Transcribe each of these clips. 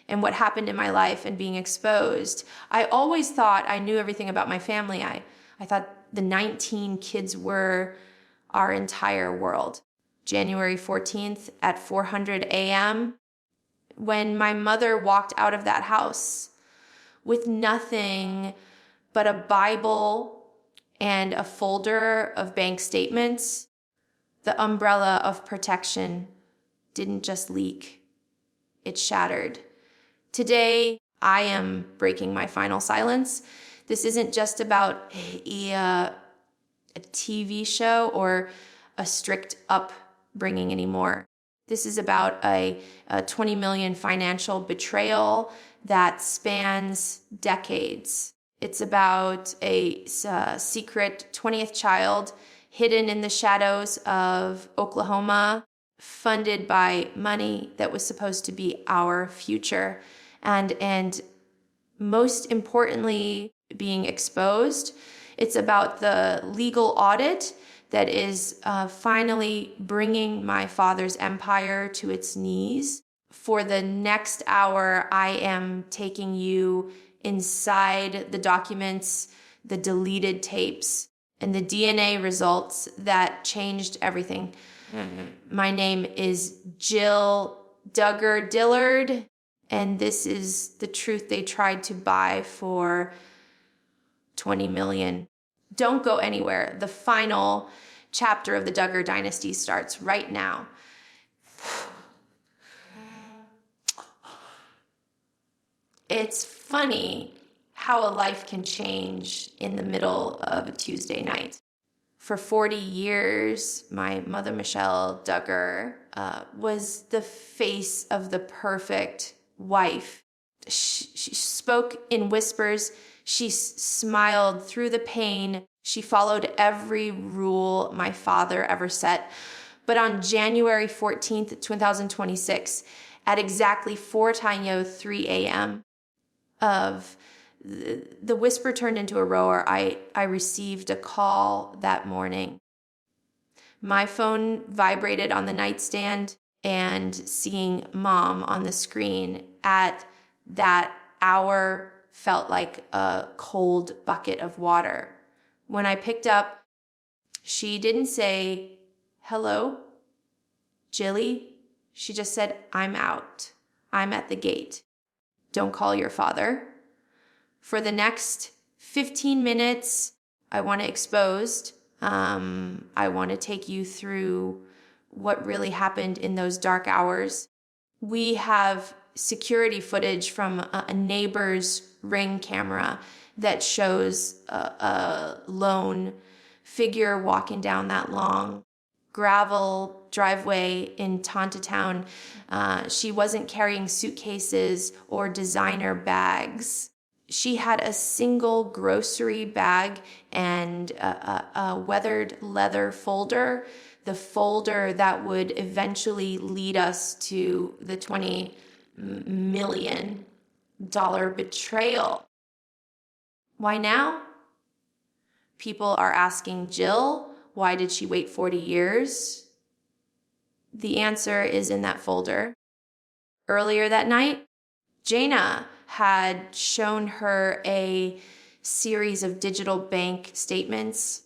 and what happened in my life and being exposed. I always thought I knew everything about my family. I thought the 19 kids were our entire world. January 14th at 4:00 a.m., when my mother walked out of that house with nothing but a Bible and a folder of bank statements, the umbrella of protection didn't just leak, it shattered. Today, I am breaking my final silence. This isn't just about a TV show or a strict upbringing anymore. This is about a 20 million financial betrayal that spans decades. It's about a secret 20th child hidden in the shadows of Oklahoma, funded by money that was supposed to be our future. And most importantly, being exposed. It's about the legal audit that is finally bringing my father's empire to its knees. For the next hour, I am taking you inside the documents, the deleted tapes, and the DNA results that changed everything. My name is Jill Duggar Dillard, and this is the truth they tried to buy for 20 million. Don't go anywhere. The final chapter of the Duggar dynasty starts right now. It's funny how a life can change in the middle of a Tuesday night. For 40 years, my mother, Michelle Duggar, was the face of the perfect wife. She spoke in whispers. She smiled through the pain. She followed every rule my father ever set. But on January 14th, 2026, at exactly 4:03 a.m., the whisper turned into a roar. I received a call that morning. My phone vibrated on the nightstand, and seeing Mom on the screen at that hour felt like a cold bucket of water. When I picked up, she didn't say, "Hello, Jilly." She just said, "I'm out. I'm at the gate. Don't call your father." For the next 15 minutes, I want to exposed. I want to take you through what really happened in those dark hours. We have security footage from a neighbor's Ring camera that shows a lone figure walking down that long gravel driveway in Tontitown. She wasn't carrying suitcases or designer bags. She had a single grocery bag and a weathered leather folder, the folder that would eventually lead us to the $20 million betrayal. Why now? People are asking Jill, why did she wait 40 years? The answer is in that folder. Earlier that night, Jaina had shown her a series of digital bank statements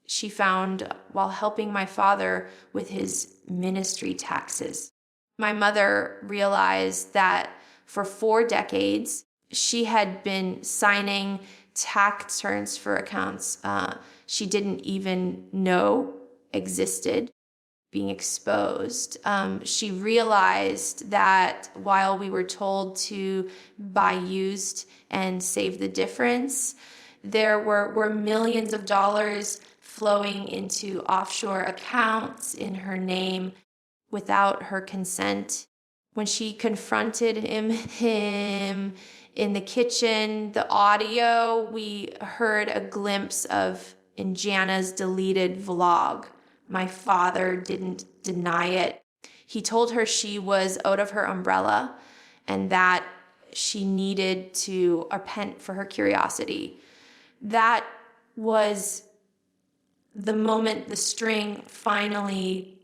she found while helping my father with his ministry taxes. My mother realized that for 4 decades, she had been signing tax transfer accounts she didn't even know existed, being exposed. She realized that while we were told to buy used and save the difference, there were millions of dollars flowing into offshore accounts in her name without her consent. When she confronted him in the kitchen, the audio, we heard a glimpse of in Jana's deleted vlog. My father didn't deny it. He told her she was out of her umbrella and that she needed to repent for her curiosity. That was the moment the string finally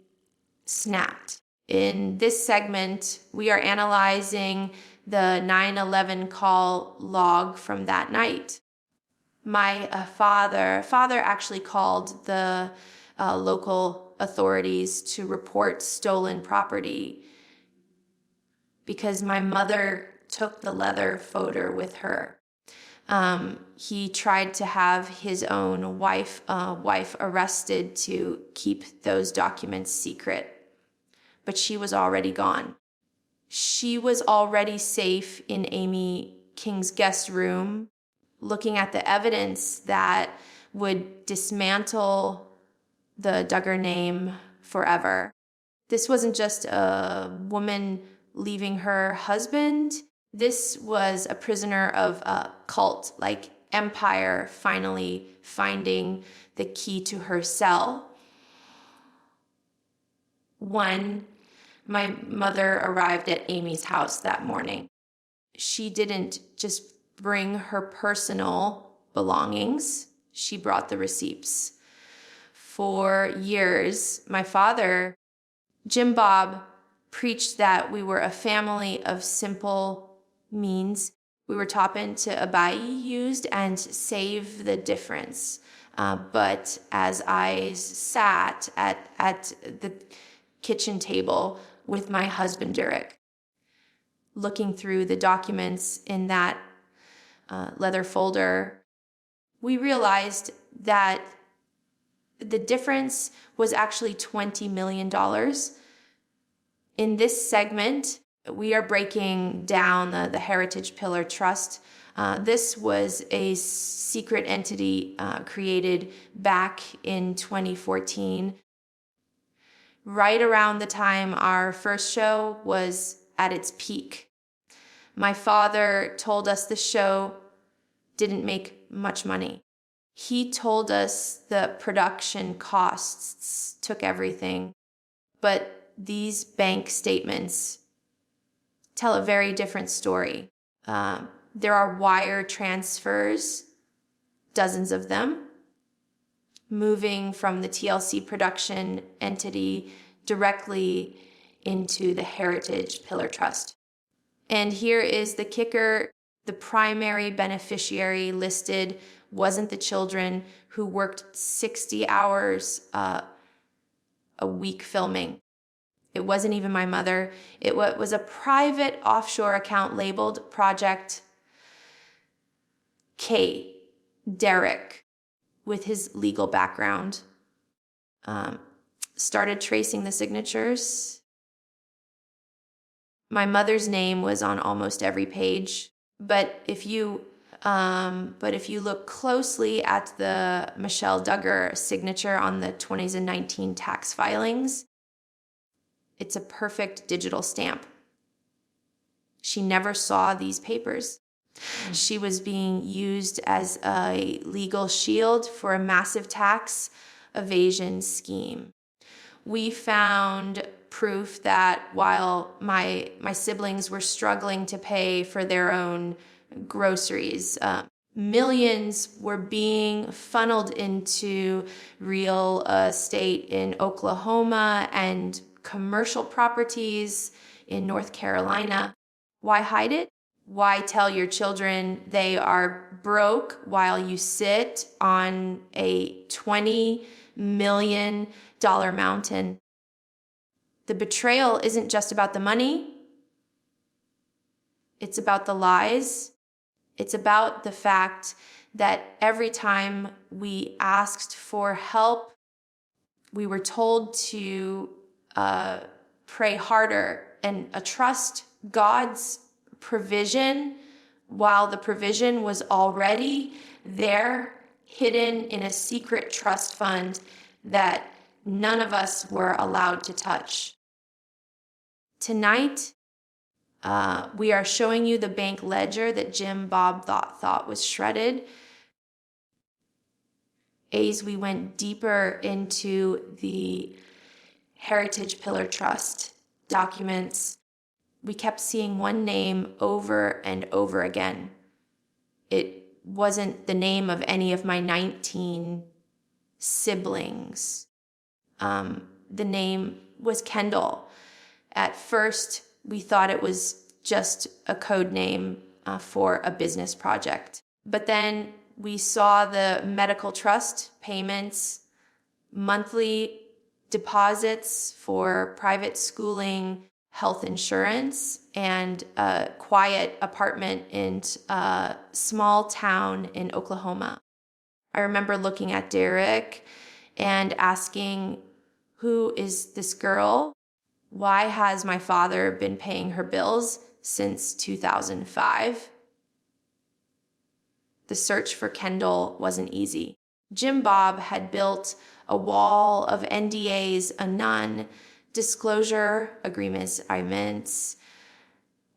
snapped. In this segment, we are analyzing the 9/11 call log from that night. My father actually called the local authorities to report stolen property because my mother took the leather folder with her. He tried to have his own wife arrested to keep those documents secret, but she was already gone. She was already safe in Amy King's guest room, looking at the evidence that would dismantle the Duggar name forever. This wasn't just a woman leaving her husband. This was a prisoner of a cult, like Empire finally finding the key to her cell. When my mother arrived at Amy's house that morning, she didn't just bring her personal belongings, she brought the receipts. For years, my father, Jim Bob, preached that we were a family of simple means. We were taught to abai used and save the difference. But as I sat at the kitchen table with my husband, Derek, looking through the documents in that leather folder, we realized that the difference was actually $20 million. In this segment, we are breaking down the Heritage Pillar Trust. This was a secret entity created back in 2014, right around the time our first show was at its peak. My father told us the show didn't make much money. He told us the production costs took everything, but these bank statements tell a very different story. There are wire transfers, dozens of them, moving from the TLC production entity directly into the Heritage Pillar Trust. And here is the kicker. The primary beneficiary listed wasn't the children who worked 60 hours a week filming. It wasn't even my mother. It was a private offshore account labeled Project K, Derek, with his legal background. Started tracing the signatures. My mother's name was on almost every page. But if you look closely at the Michelle Duggar signature on the 2019 tax filings, it's a perfect digital stamp. She never saw these papers. She was being used as a legal shield for a massive tax evasion scheme. We found proof that while my siblings were struggling to pay for their own groceries, millions were being funneled into real estate in Oklahoma and commercial properties in North Carolina. Why hide it? Why tell your children they are broke while you sit on a $20 million mountain? The betrayal isn't just about the money. It's about the lies. It's about the fact that every time we asked for help, we were told to pray harder and trust God's provision, while the provision was already there, hidden in a secret trust fund that none of us were allowed to touch. Tonight, we are showing you the bank ledger that Jim Bob thought was shredded. As we went deeper into the Heritage Pillar Trust documents, we kept seeing one name over and over again. It wasn't the name of any of my 19 siblings. The name was Kendall. At first, we thought it was just a code name for a business project. But then we saw the medical trust payments, monthly deposits for private schooling, health insurance, and a quiet apartment in a small town in Oklahoma. I remember looking at Derek and asking, who is this girl? Why has my father been paying her bills since 2005? The search for Kendall wasn't easy. Jim Bob had built a wall of NDAs, a non-disclosure agreements,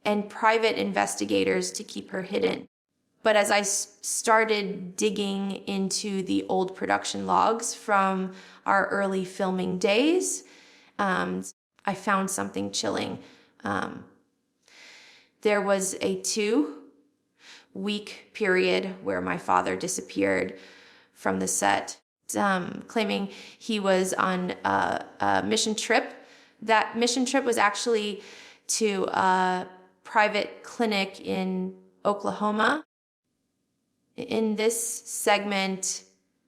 and private investigators to keep her hidden. But as I started digging into the old production logs from our early filming days, I found something chilling. There was a 2-week period where my father disappeared from the set, claiming he was on a mission trip. That mission trip was actually to a private clinic in Oklahoma. In this segment,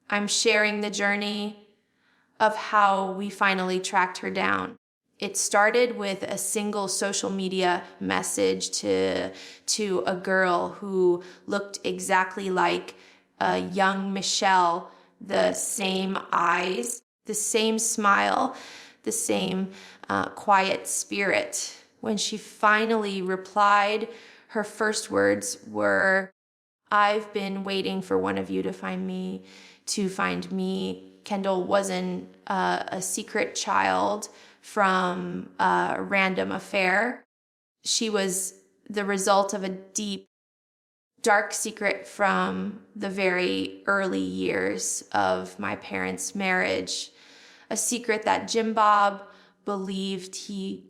I'm sharing the journey of how we finally tracked her down. It started with a single social media message to a girl who looked exactly like a young Michelle, the same eyes, the same smile, the same quiet spirit. When she finally replied, her first words were, "I've been waiting for one of you to find me, Kendall wasn't a secret child from a random affair. She was the result of a deep, dark secret from the very early years of my parents' marriage. A secret that Jim Bob believed he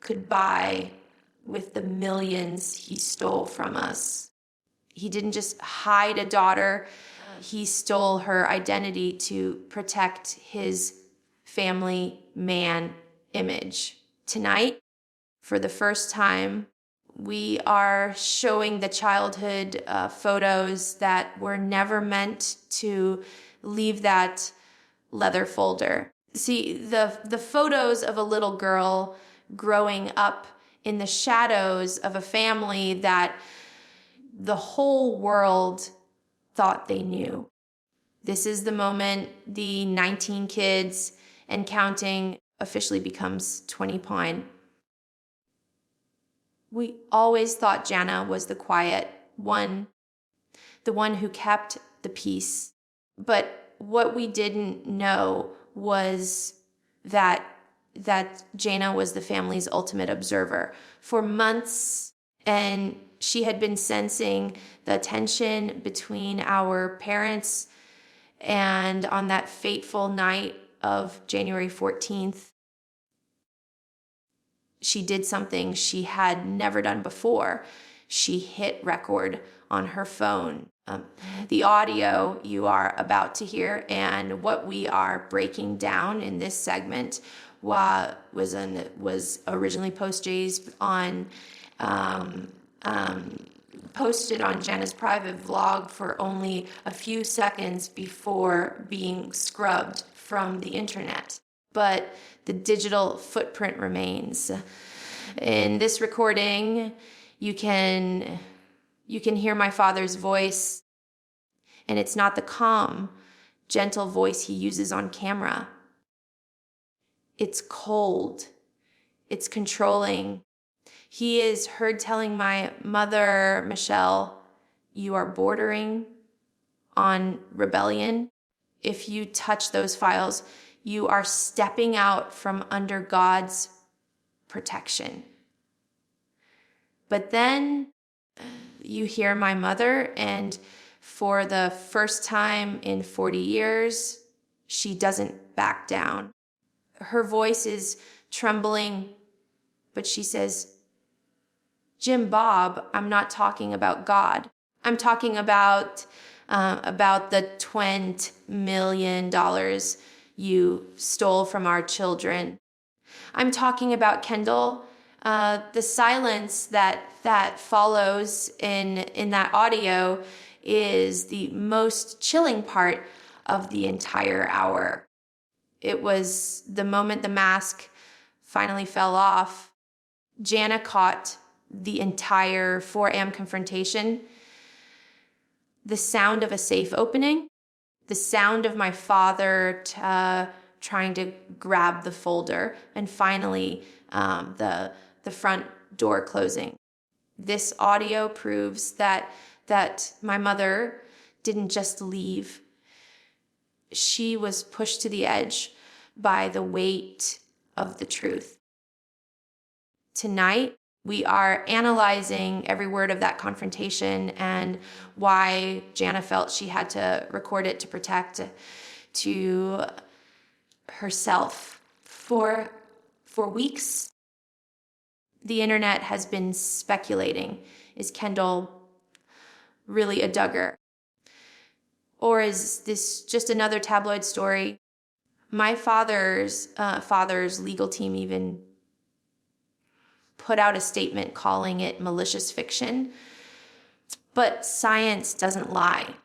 could buy with the millions he stole from us. He didn't just hide a daughter, he stole her identity to protect his family man image. Tonight, for the first time, we are showing the childhood photos that were never meant to leave that leather folder. See, the photos of a little girl growing up in the shadows of a family that the whole world thought they knew. This is the moment the 19 kids and counting officially becomes 20 pine. We always thought Jana was the quiet one, the one who kept the peace. But what we didn't know was that Jana was the family's ultimate observer. For months, and she had been sensing the tension between our parents. And on that fateful night of January 14th, she did something she had never done before. She hit record on her phone. The audio you are about to hear and what we are breaking down in this segment was originally posted on Jana's private vlog for only a few seconds before being scrubbed from the internet. But the digital footprint remains. In this recording, you can hear my father's voice, and it's not the calm, gentle voice he uses on camera. It's cold. It's controlling. He is heard telling my mother, Michelle, "You are bordering on rebellion. If you touch those files, you are stepping out from under God's protection." But then you hear my mother, and for the first time in 40 years, she doesn't back down. Her voice is trembling, but she says, "Jim Bob, I'm not talking about God. I'm talking about the $20 million you stole from our children. I'm talking about Kendall. The silence that follows in that audio is the most chilling part of the entire hour. It was the moment the mask finally fell off. Jana caught the entire 4 a.m. confrontation. The sound of a safe opening, the sound of my father trying to grab the folder, and finally the front door closing. This audio proves that my mother didn't just leave. She was pushed to the edge by the weight of the truth. Tonight, we are analyzing every word of that confrontation and why Jana felt she had to record it to protect to herself. For weeks, the internet has been speculating. Is Kendall really a Duggar? Or is this just another tabloid story? My father's legal team even put out a statement calling it malicious fiction. But science doesn't lie.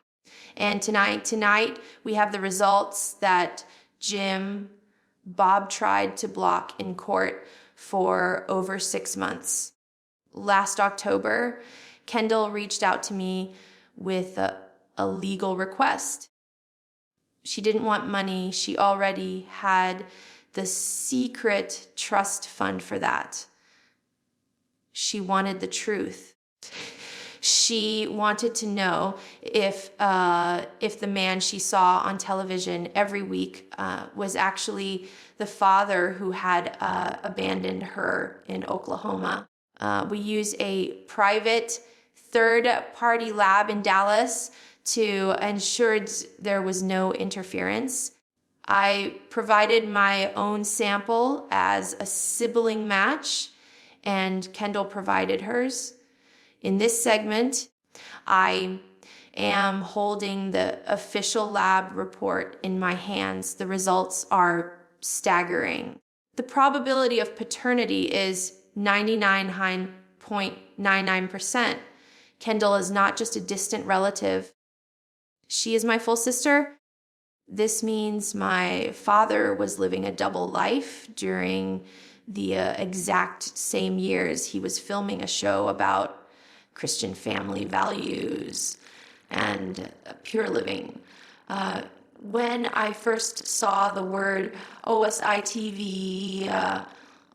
And tonight we have the results that Jim Bob tried to block in court for over 6 months. Last October, Kendall reached out to me with a legal request. She didn't want money. She already had the secret trust fund for that. She wanted the truth. She wanted to know if the man she saw on television every week was actually the father who had abandoned her in Oklahoma. We use a private third-party lab in Dallas to ensure there was no interference. I provided my own sample as a sibling match, and Kendall provided hers. In this segment, I am holding the official lab report in my hands. The results are staggering. The probability of paternity is 99.99%. Kendall is not just a distant relative. She is my full sister. This means my father was living a double life during the exact same years he was filming a show about Christian family values and pure living. When I first saw the word OSITV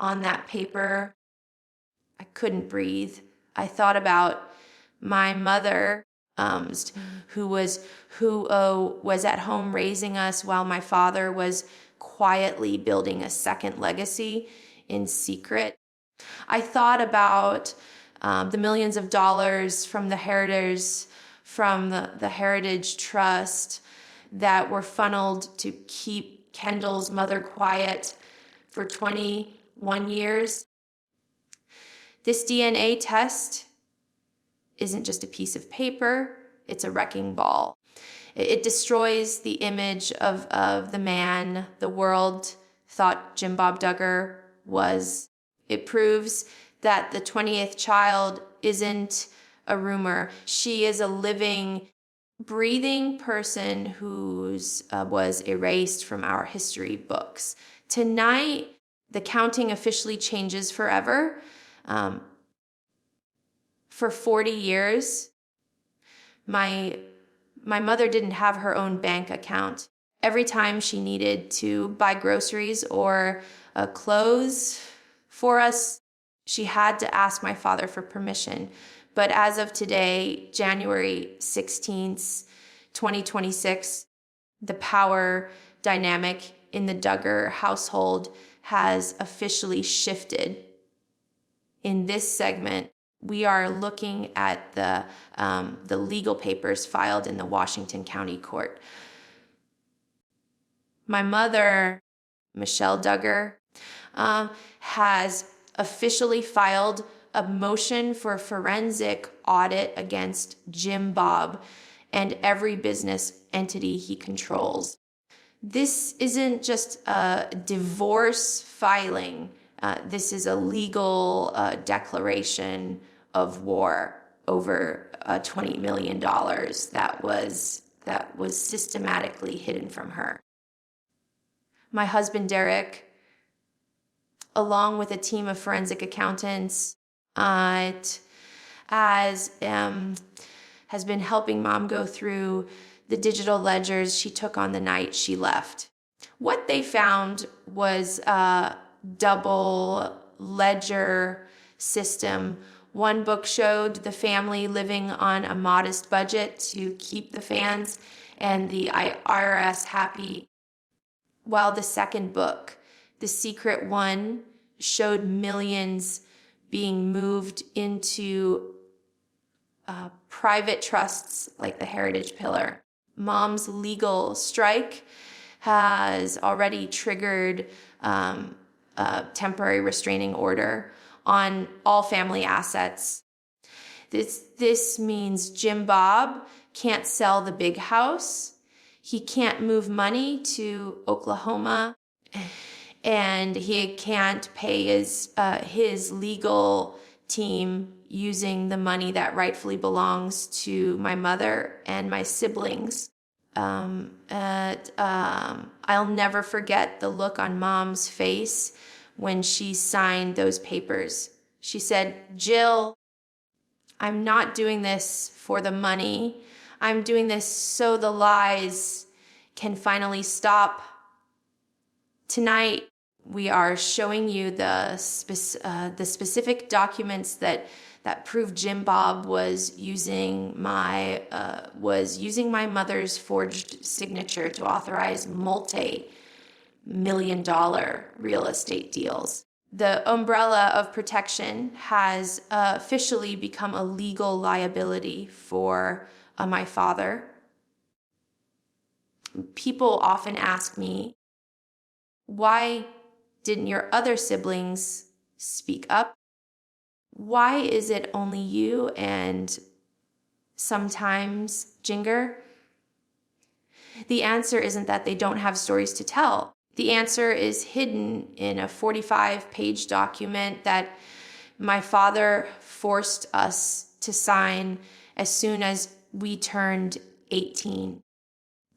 on that paper, I couldn't breathe. I thought about my mother, who was at home raising us while my father was quietly building a second legacy in secret. I thought about the millions of dollars from the Heritage Trust that were funneled to keep Kendall's mother quiet for 21 years. This DNA test isn't just a piece of paper, it's a wrecking ball. It destroys the image of the man the world thought Jim Bob Duggar was. It proves that the 20th child isn't a rumor. She is a living, breathing person who was erased from our history books. Tonight, the counting officially changes forever. For 40 years, my mother didn't have her own bank account. Every time she needed to buy groceries or clothes for us, she had to ask my father for permission. But as of today, January 16th, 2026, the power dynamic in the Duggar household has officially shifted. In this segment, we are looking at the legal papers filed in the Washington County Court. My mother, Michelle Duggar, has officially filed a motion for forensic audit against Jim Bob and every business entity he controls. This isn't just a divorce filing. This is a legal declaration of war over $20 million that was systematically hidden from her. My husband, Derek, along with a team of forensic accountants, has been helping Mom go through the digital ledgers she took on the night she left. What they found was a double ledger system. One book showed the family living on a modest budget to keep the fans and the IRS happy, while the second book, The Secret One, showed millions being moved into private trusts like the Heritage Pillar. Mom's legal strike has already triggered a temporary restraining order on all family assets. This means Jim Bob can't sell the big house. He can't move money to Oklahoma, and he can't pay his legal team using the money that rightfully belongs to my mother and my siblings. I'll never forget the look on Mom's face when she signed those papers. She said, "Jill, I'm not doing this for the money. I'm doing this so the lies can finally stop. Tonight, we are showing you the specific documents that prove Jim Bob was using my mother's forged signature to authorize multi-million-dollar real estate deals. The umbrella of protection has officially become a legal liability for my father. People often ask me, why didn't your other siblings speak up? Why is it only you and sometimes Jinger? The answer isn't that they don't have stories to tell. The answer is hidden in a 45-page document that my father forced us to sign as soon as we turned 18.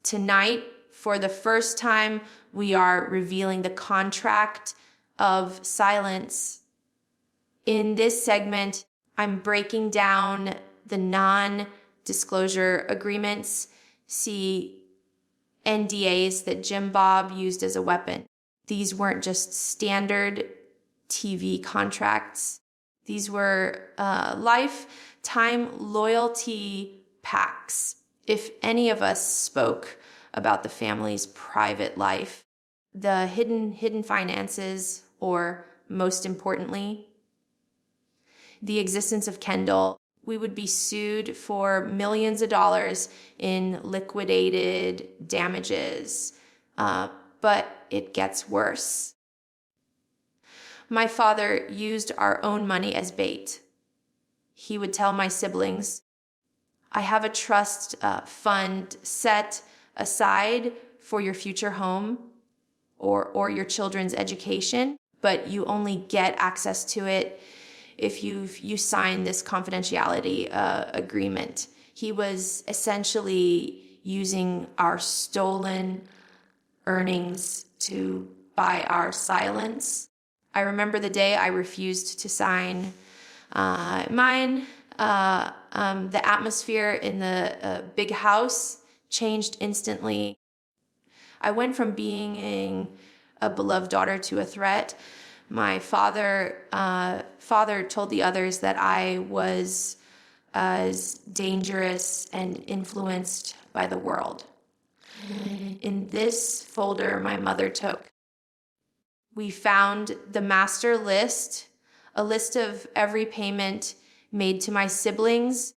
Tonight, for the first time, we are revealing the contract of silence. In this segment, I'm breaking down the non-disclosure agreements, see NDAs that Jim Bob used as a weapon. These weren't just standard TV contracts. These were lifetime loyalty pacts. If any of us spoke about the family's private life, the hidden finances, or most importantly, the existence of Kendall, we would be sued for millions of dollars in liquidated damages. But it gets worse. My father used our own money as bait. He would tell my siblings, I have a trust fund set aside for your future home or your children's education, but you only get access to it if you sign this confidentiality agreement. He was essentially using our stolen earnings to buy our silence. I remember the day I refused to sign mine. The atmosphere in the big house changed instantly. I went from being a beloved daughter to a threat. My father told the others that I was as dangerous and influenced by the world. In this folder my mother took, we found the master list, a list of every payment made to my siblings,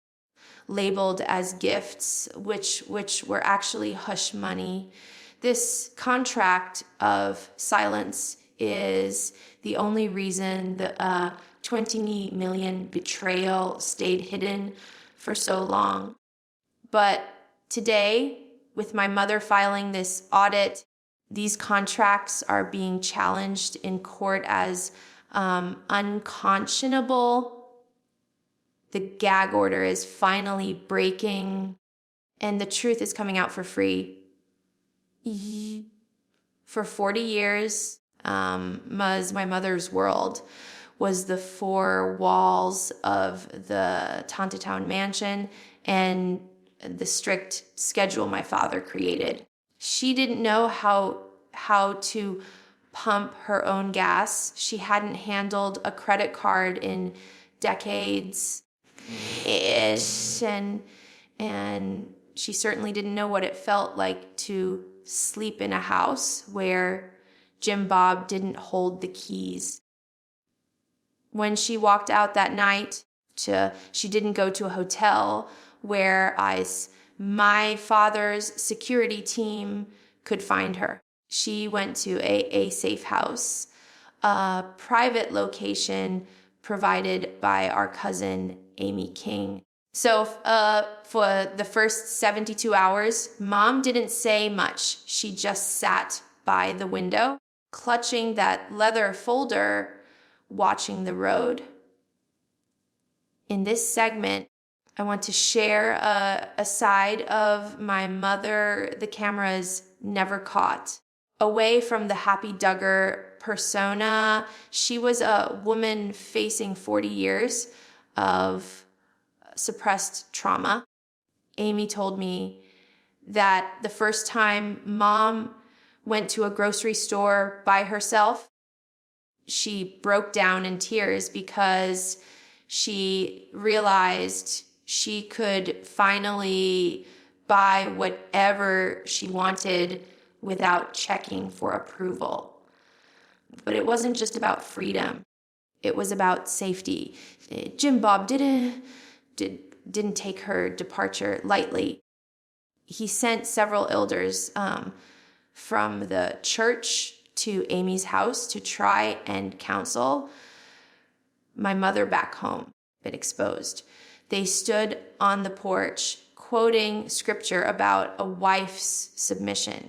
labeled as gifts, which were actually hush money. This contract of silence is the only reason the 20 million betrayal stayed hidden for so long. But today, with my mother filing this audit, these contracts are being challenged in court as unconscionable. The gag order is finally breaking, and the truth is coming out for free. For 40 years, my mother's world was the four walls of the Tontitown mansion and the strict schedule my father created. She didn't know how to pump her own gas. She hadn't handled a credit card in decades ish, and she certainly didn't know what it felt like to sleep in a house where Jim Bob didn't hold the keys. When she walked out that night, she didn't go to a hotel where my father's security team could find her. She went to a safe house, a private location provided by our cousin, Amy King. So for the first 72 hours, Mom didn't say much. She just sat by the window, clutching that leather folder, watching the road. In this segment, I want to share a side of my mother the cameras never caught. Away from the happy Duggar persona, she was a woman facing 40 years of suppressed trauma. Amy told me that the first time Mom went to a grocery store by herself, she broke down in tears because she realized she could finally buy whatever she wanted without checking for approval. But it wasn't just about freedom. It was about safety. Jim Bob didn't take her departure lightly. He sent several elders from the church to Amy's house to try and counsel my mother back home, been exposed. They stood on the porch quoting scripture about a wife's submission.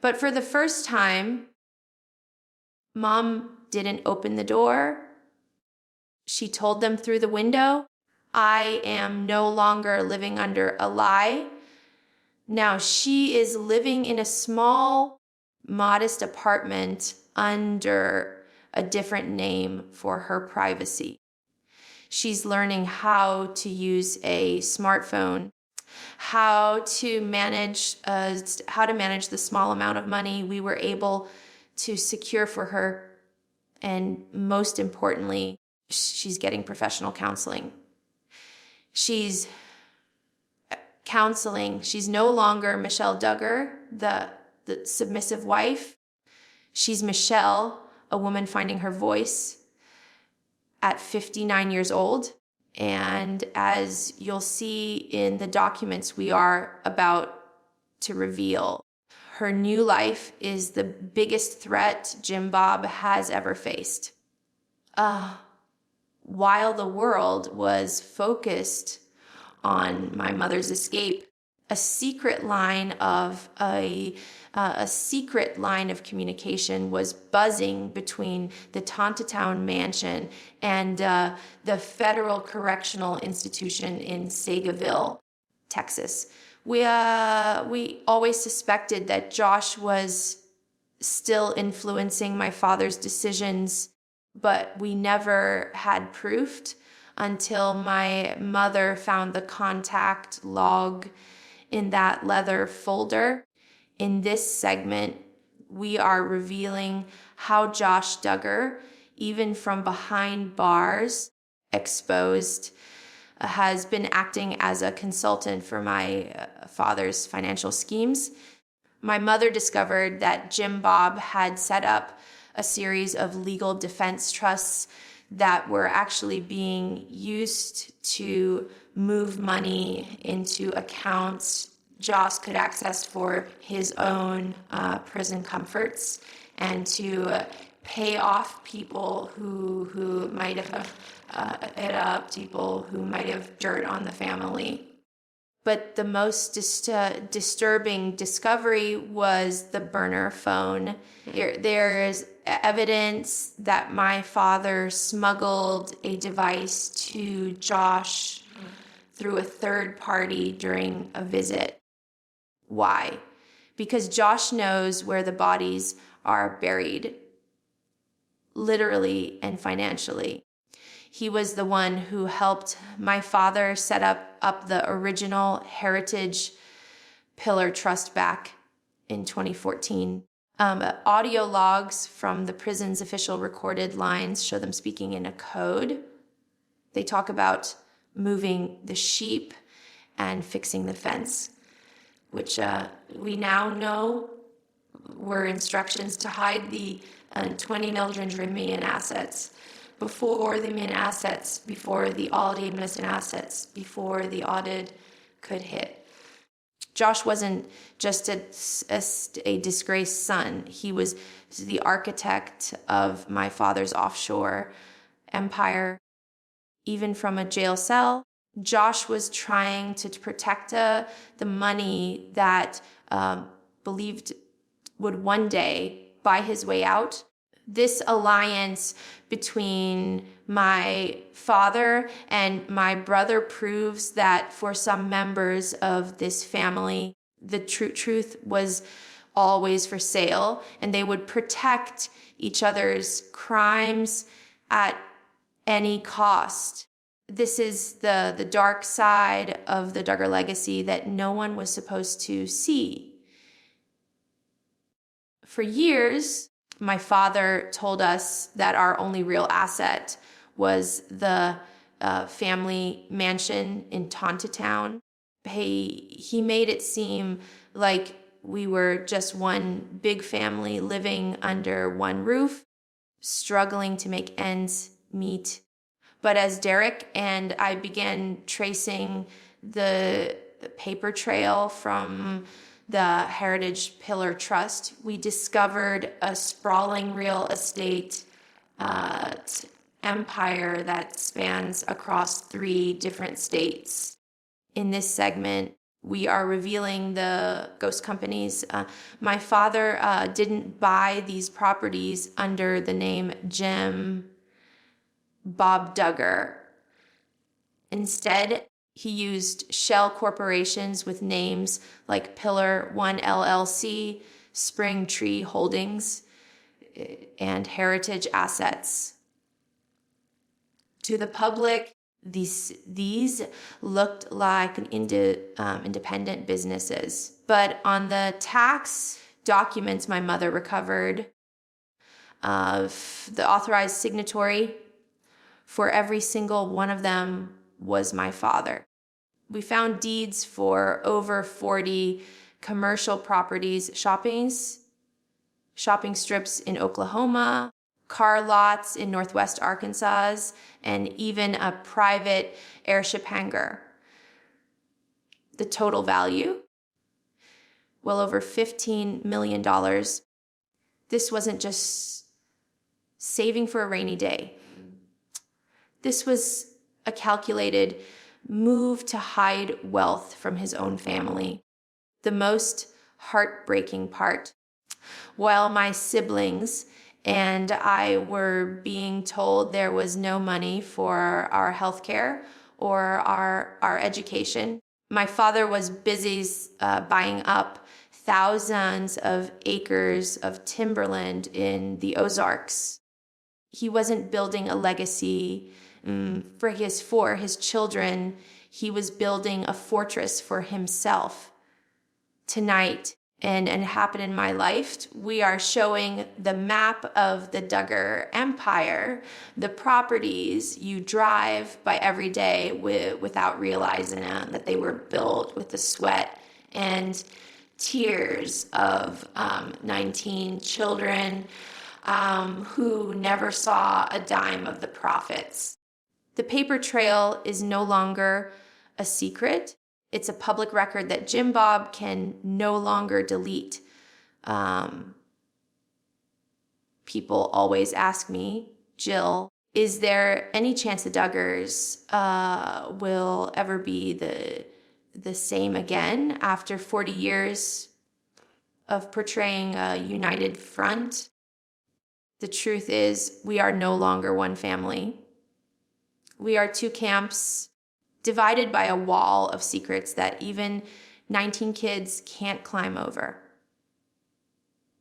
But for the first time, Mom didn't open the door. She told them through the window, I am no longer living under a lie. Now she is living in a small, modest apartment under a different name for her privacy. She's learning how to use a smartphone, how to manage the small amount of money we were able to secure for her, and most importantly, she's getting professional counseling. She's counseling. She's no longer Michelle Duggar, the submissive wife. She's Michelle, a woman finding her voice at 59 years old. And as you'll see in the documents we are about to reveal, her new life is the biggest threat Jim Bob has ever faced. While the world was focused on my mother's escape, a secret line of communication was buzzing between the Tontitown mansion and the Federal Correctional Institution in Sagaville, Texas. We always suspected that Josh was still influencing my father's decisions, but we never had proof until my mother found the contact log in that leather folder. In this segment, we are revealing how Josh Duggar, even from behind bars, exposed, has been acting as a consultant for my father's financial schemes. My mother discovered that Jim Bob had set up a series of legal defense trusts that were actually being used to move money into accounts Josh could access for his own prison comforts, and to pay off people who might have people who might have dirt on the family. But the most disturbing discovery was the burner phone. There is evidence that my father smuggled a device to Josh through a third party during a visit. Why? Because Josh knows where the bodies are buried, literally and financially. He was the one who helped my father set up the original Heritage Pillar Trust back in 2014. Audio logs from the prison's official recorded lines show them speaking in a code. They talk about moving the sheep and fixing the fence, which we now know were instructions to hide the 20 million assets. Before the Audit missing assets, before the audit could hit. Josh wasn't just a disgraced son. He was the architect of my father's offshore empire. Even from a jail cell, Josh was trying to protect the money that believed would one day buy his way out. This alliance between my father and my brother proves that for some members of this family, the truth was always for sale, and they would protect each other's crimes at any cost. This is the dark side of the Duggar legacy that no one was supposed to see. For years, my father told us that our only real asset was the family mansion in Tontitown. He made it seem like we were just one big family living under one roof, struggling to make ends meet. But as Derek and I began tracing the paper trail from the Heritage Pillar Trust, we discovered a sprawling real estate empire that spans across 3 different states. In this segment, we are revealing the ghost companies. My father didn't buy these properties under the name Jim Bob Duggar. Instead, he used shell corporations with names like Pillar 1 LLC, Spring Tree Holdings, and Heritage Assets. To the public, these looked like independent businesses. But on the tax documents my mother recovered, the authorized signatory for every single one of them was my father. We found deeds for over 40 commercial properties, shopping strips in Oklahoma, car lots in Northwest Arkansas, and even a private airship hangar. The total value, well over $15 million. This wasn't just saving for a rainy day. This was a calculated move to hide wealth from his own family. The most heartbreaking part. While my siblings and I were being told there was no money for our health care or our education, my father was busy buying up thousands of acres of timberland in the Ozarks. He wasn't building a legacy for his children. He was building a fortress for himself. Tonight, and happened in my life, we are showing the map of the Duggar empire, the properties you drive by every day without realizing that they were built with the sweat and tears of 19 children who never saw a dime of the profits. The paper trail is no longer a secret. It's a public record that Jim Bob can no longer delete. People always ask me, Jill, is there any chance the Duggars will ever be the same again after 40 years of portraying a united front. The truth is, we are no longer one family. We are two camps divided by a wall of secrets that even 19 kids can't climb over.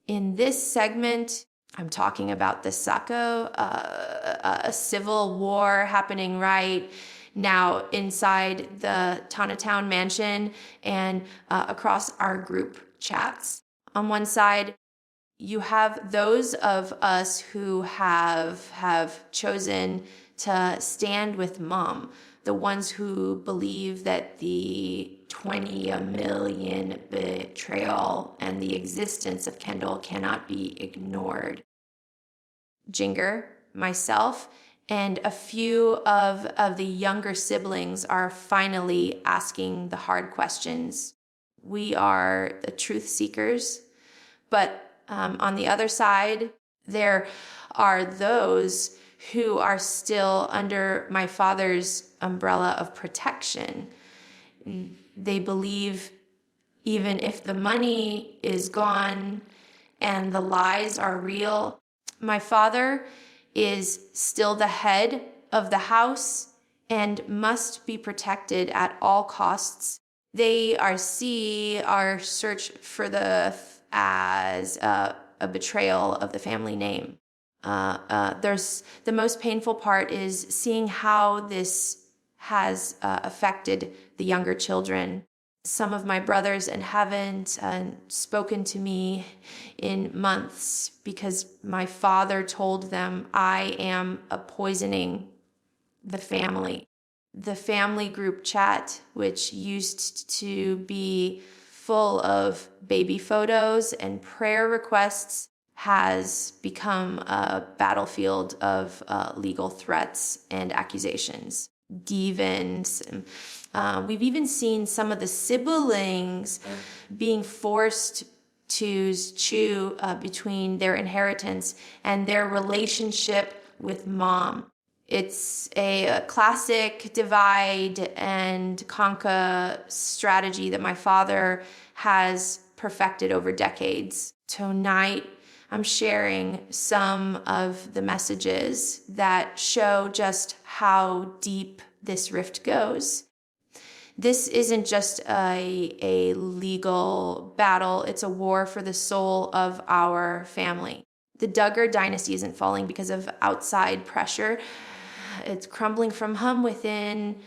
In this segment, I'm talking about the Saco, a civil war happening right now inside the Tontitown mansion and across our group chats. On one side, you have those of us who have chosen to stand with Mom, the ones who believe that the 20 million betrayal and the existence of Kendall cannot be ignored. Jinger, myself, and a few of the younger siblings are finally asking the hard questions. We are the truth seekers, but on the other side, there are those who are still under my father's umbrella of protection. They believe even if the money is gone and the lies are real, my father is still the head of the house and must be protected at all costs. They see our search for as a betrayal of the family name. There's the most painful part is seeing how this has affected the younger children. Some of my brothers haven't spoken to me in months because my father told them I am poisoning the family. The family group chat, which used to be full of baby photos and prayer requests, has become a battlefield of legal threats and accusations. Devens. We've even seen some of the siblings being forced to choose between their inheritance and their relationship with Mom. It's a classic divide and conquer strategy that my father has perfected over decades. Tonight, I'm sharing some of the messages that show just how deep this rift goes. This isn't just a legal battle, it's a war for the soul of our family. The Duggar dynasty isn't falling because of outside pressure. It's crumbling from within.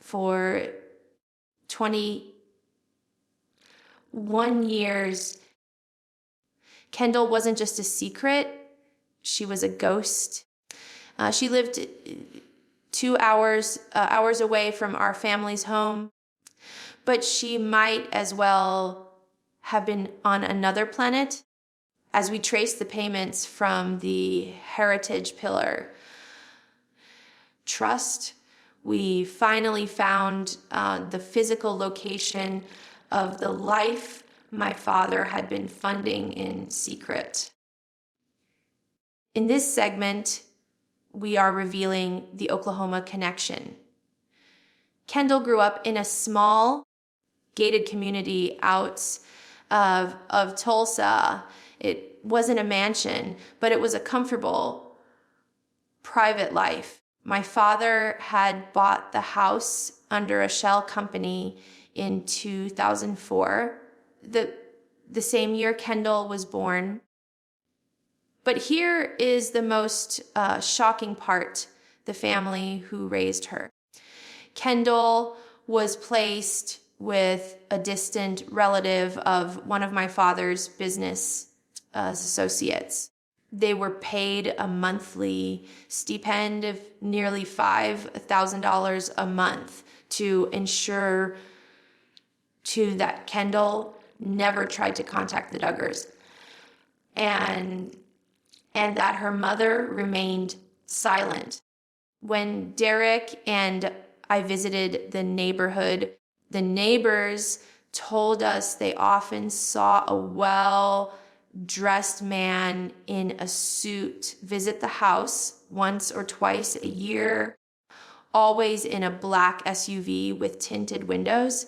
For 21 years, Kendall wasn't just a secret, she was a ghost. She lived 2 hours away from our family's home, but she might as well have been on another planet. As we trace the payments from the heritage pillar, trust, we finally found the physical location of the life my father had been funding in secret. In this segment, we are revealing the Oklahoma connection. Kendall grew up in a small, gated community out of Tulsa. It wasn't a mansion, but it was a comfortable, private life. My father had bought the house under a shell company in 2004, the same year Kendall was born. But here is the most shocking part, the family who raised her. Kendall was placed with a distant relative of one of my father's business associates. They were paid a monthly stipend of nearly $5,000 a month to ensure that Kendall never tried to contact the Duggars, and that her mother remained silent. When Derek and I visited the neighborhood, the neighbors told us they often saw a well-dressed man in a suit visit the house once or twice a year. always in a black SUV with tinted windows.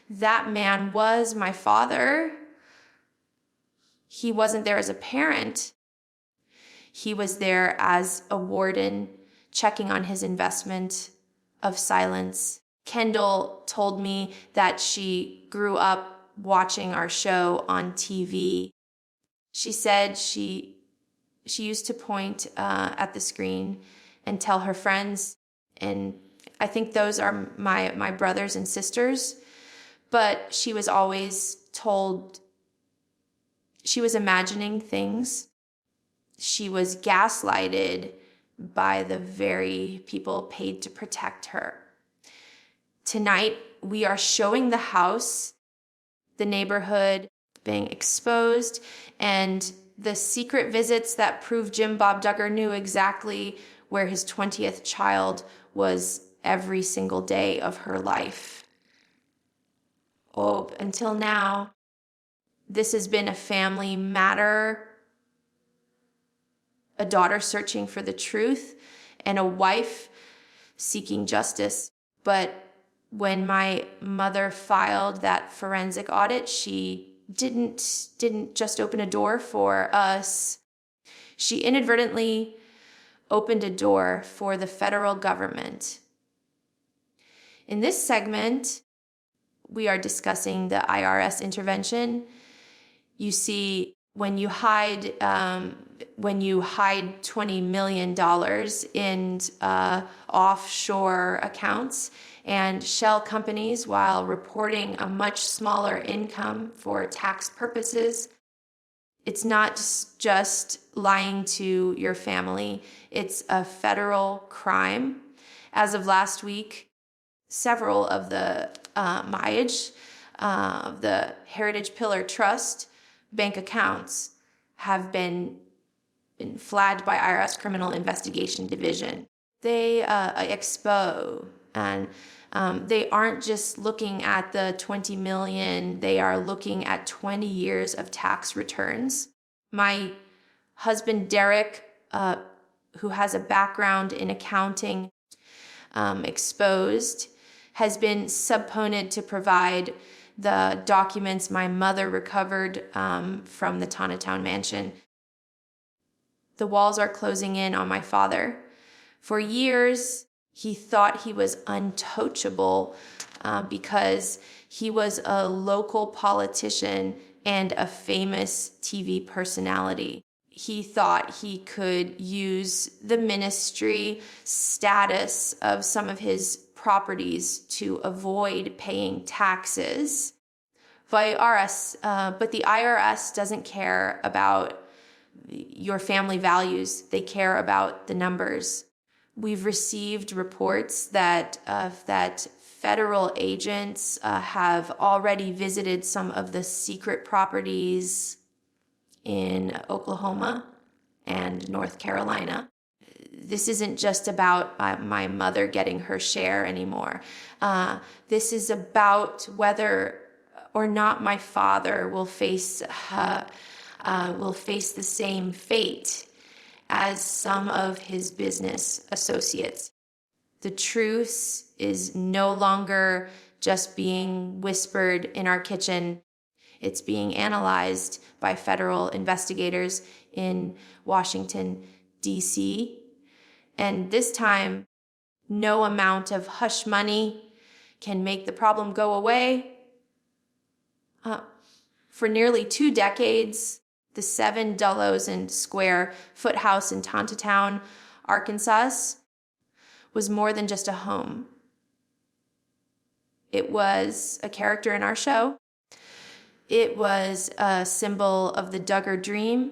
That man was my father. He wasn't there as a parent. He was there as a warden, checking on his investment of silence. Kendall told me that she grew up watching our show on TV. She said she used to point at the screen and tell her friends, and I think those are my brothers and sisters, but she was always told she was imagining things. She was gaslighted by the very people paid to protect her. Tonight, we are showing the house, the neighborhood being exposed, and the secret visits that prove Jim Bob Duggar knew exactly where his 20th child was every single day of her life. Oh, until now, this has been a family matter, a daughter searching for the truth, and a wife seeking justice. But when my mother filed that forensic audit, she didn't just open a door for us. She inadvertently opened a door for the federal government. In this segment, we are discussing the IRS intervention. You see, when you hide $20 million in offshore accounts and shell companies while reporting a much smaller income for tax purposes, it's not just lying to your family. It's a federal crime. As of last week, several of the the Heritage Pillar Trust bank accounts have been flagged by IRS Criminal Investigation Division. They expo, and they aren't just looking at the 20 million, they are looking at 20 years of tax returns. My husband, Derek, who has a background in accounting, exposed, has been subpoenaed to provide the documents my mother recovered from the Tontitown mansion. The walls are closing in on my father. For years, he thought he was untouchable because he was a local politician and a famous TV personality. He thought he could use the ministry status of some of his properties to avoid paying taxes. But the IRS doesn't care about your family values. They care about the numbers. We've received reports that federal agents have already visited some of the secret properties in Oklahoma and North Carolina. This isn't just about my mother getting her share anymore. This is about whether or not my father will face the same fate as some of his business associates. The truth is no longer just being whispered in our kitchen. It's being analyzed by federal investigators in Washington, D.C. And this time, no amount of hush money can make the problem go away. For nearly 2 decades, the 7,000 square foot house in Tontitown, Arkansas, was more than just a home. It was a character in our show. It was a symbol of the Duggar dream.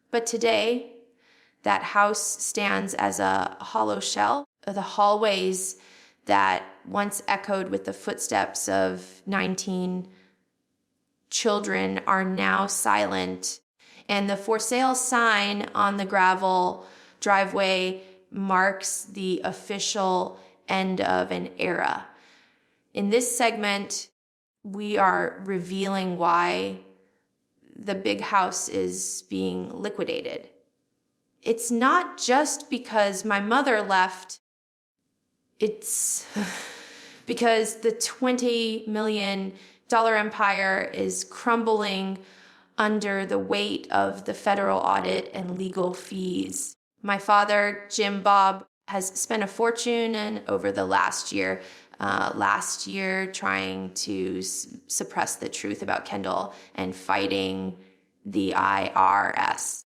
But today, that house stands as a hollow shell. The hallways that once echoed with the footsteps of 19 children are now silent. And the for sale sign on the gravel driveway marks the official end of an era. In this segment, we are revealing why the big house is being liquidated. It's not just because my mother left. It's because the $20 million empire is crumbling under the weight of the federal audit and legal fees. My father, Jim Bob, has spent a fortune over the last year trying to suppress the truth about Kendall and fighting the IRS.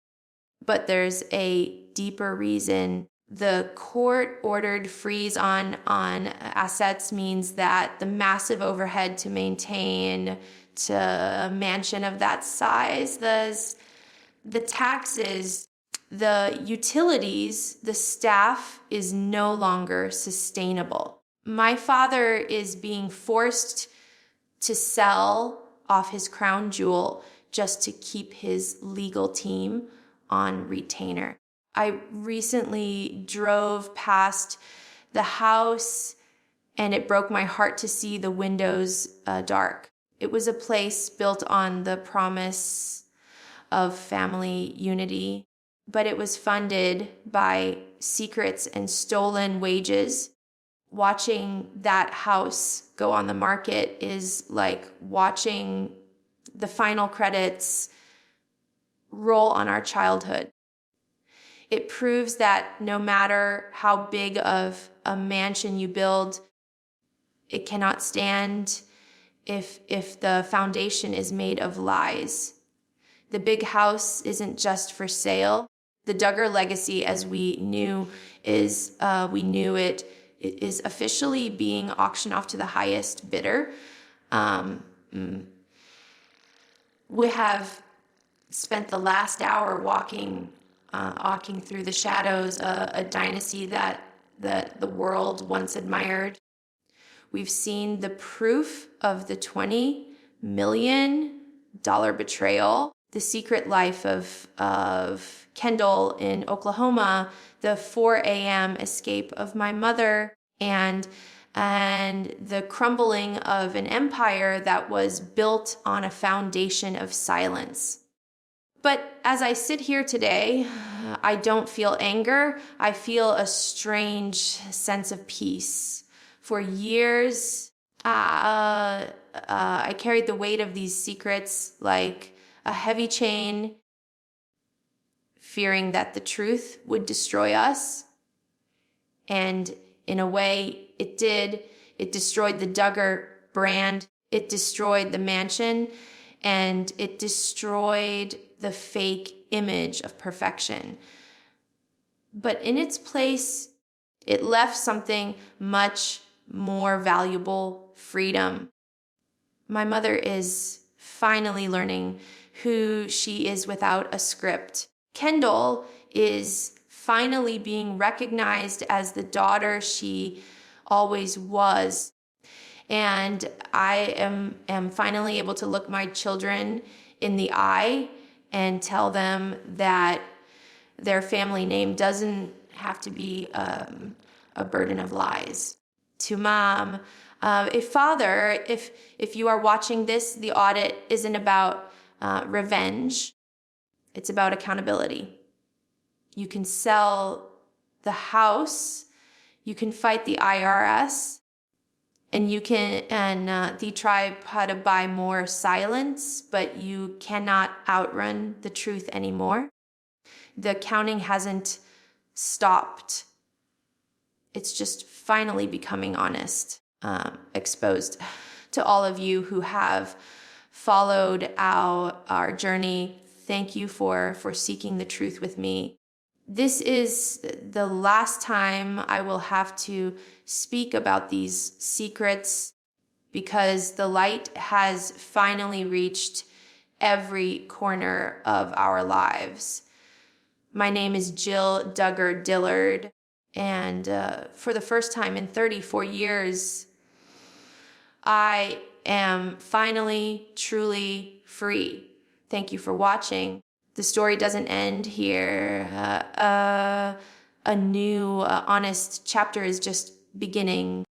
But there's a deeper reason. The court-ordered freeze on assets means that the massive overhead to maintain to a mansion of that size, the taxes, the utilities, the staff is no longer sustainable. My father is being forced to sell off his crown jewel just to keep his legal team on retainer. I recently drove past the house and it broke my heart to see the windows dark. It was a place built on the promise of family unity, but it was funded by secrets and stolen wages. Watching that house go on the market is like watching the final credits roll on our childhood. It proves that no matter how big of a mansion you build, it cannot stand if the foundation is made of lies. The big house isn't just for sale. The Duggar legacy, as we knew, is officially being auctioned off to the highest bidder. We have spent the last hour walking through the shadows, a dynasty that the world once admired. We've seen the proof of the $20 million betrayal, the secret life of Kendall in Oklahoma, the 4 a.m. escape of my mother, and the crumbling of an empire that was built on a foundation of silence. But as I sit here today, I don't feel anger. I feel a strange sense of peace. For years, I carried the weight of these secrets like a heavy chain, fearing that the truth would destroy us. And in a way, it did. It destroyed the Duggar brand. It destroyed the mansion. And it destroyed the fake image of perfection. But in its place, it left something much more valuable: freedom. My mother is finally learning who she is without a script. Kendall is finally being recognized as the daughter she always was. And I am finally able to look my children in the eye and tell them that their family name doesn't have to be a burden of lies. To Mom, Father, if you are watching this, the audit isn't about revenge. It's about accountability. You can sell the house, you can fight the IRS, and you can the tribe how to buy more silence, but you cannot outrun the truth anymore. The accounting hasn't stopped. It's just finally becoming honest, exposed to all of you who have followed our journey. Thank you for seeking the truth with me. This is the last time I will have to speak about these secrets, because the light has finally reached every corner of our lives. My name is Jill Duggar Dillard, and for the first time in 34 years, I am finally, truly free. Thank you for watching. The story doesn't end here. A new, honest chapter is just beginning.